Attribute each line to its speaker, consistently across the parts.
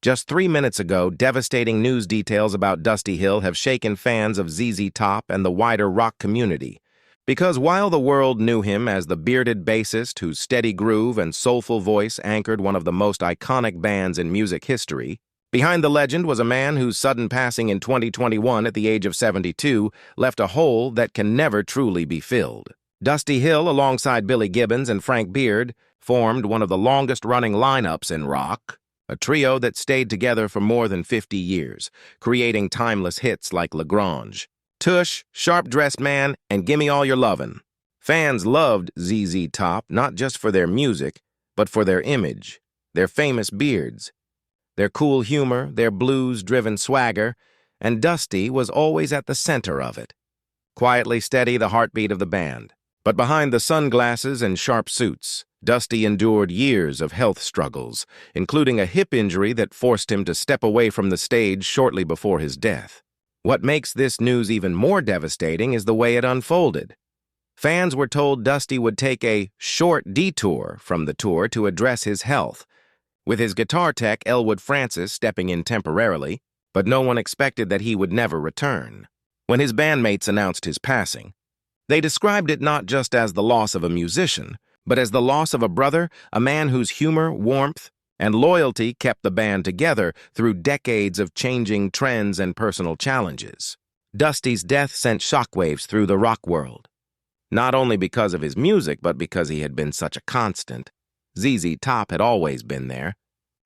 Speaker 1: Just 3 minutes ago, devastating news details about Dusty Hill have shaken fans of ZZ Top and the wider rock community. Because while the world knew him as the bearded bassist whose steady groove and soulful voice anchored one of the most iconic bands in music history, behind the legend was a man whose sudden passing in 2021 at the age of 72 left a hole that can never truly be filled. Dusty Hill, alongside Billy Gibbons and Frank Beard, formed one of the longest-running lineups in rock, a trio that stayed together for more than 50 years, creating timeless hits like Lagrange, Tush, Sharp-Dressed Man, and Gimme All Your Lovin'. Fans loved ZZ Top not just for their music, but for their image, their famous beards, their cool humor, their blues-driven swagger, and Dusty was always at the center of it. Quietly steady, the heartbeat of the band. But behind the sunglasses and sharp suits, Dusty endured years of health struggles, including a hip injury that forced him to step away from the stage shortly before his death. What makes this news even more devastating is the way it unfolded. Fans were told Dusty would take a short detour from the tour to address his health, with his guitar tech Elwood Francis stepping in temporarily, but no one expected that he would never return. When his bandmates announced his passing, they described it not just as the loss of a musician, but as the loss of a brother, a man whose humor, warmth, and loyalty kept the band together through decades of changing trends and personal challenges. Dusty's death sent shockwaves through the rock world, not only because of his music, but because he had been such a constant. ZZ Top had always been there.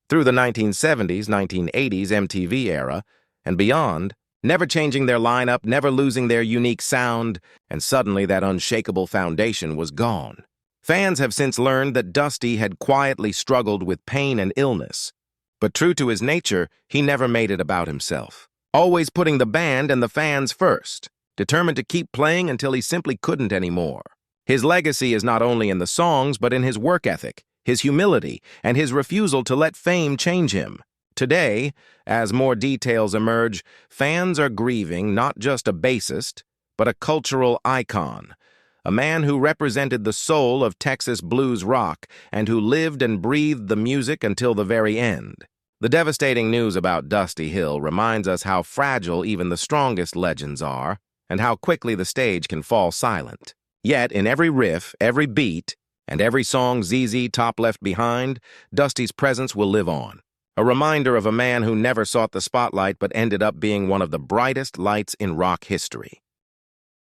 Speaker 1: Through the 1970s, 1980s MTV era, and beyond, never changing their lineup, never losing their unique sound, and suddenly that unshakable foundation was gone. Fans have since learned that Dusty had quietly struggled with pain and illness, but true to his nature, he never made it about himself, always putting the band and the fans first, determined to keep playing until he simply couldn't anymore. His legacy is not only in the songs, but in his work ethic, his humility, and his refusal to let fame change him. Today, as more details emerge, fans are grieving not just a bassist, but a cultural icon, a man who represented the soul of Texas blues rock and who lived and breathed the music until the very end. The devastating news about Dusty Hill reminds us how fragile even the strongest legends are and how quickly the stage can fall silent. Yet, in every riff, every beat, and every song ZZ Top left behind, Dusty's presence will live on. A reminder of a man who never sought the spotlight but ended up being one of the brightest lights in rock history.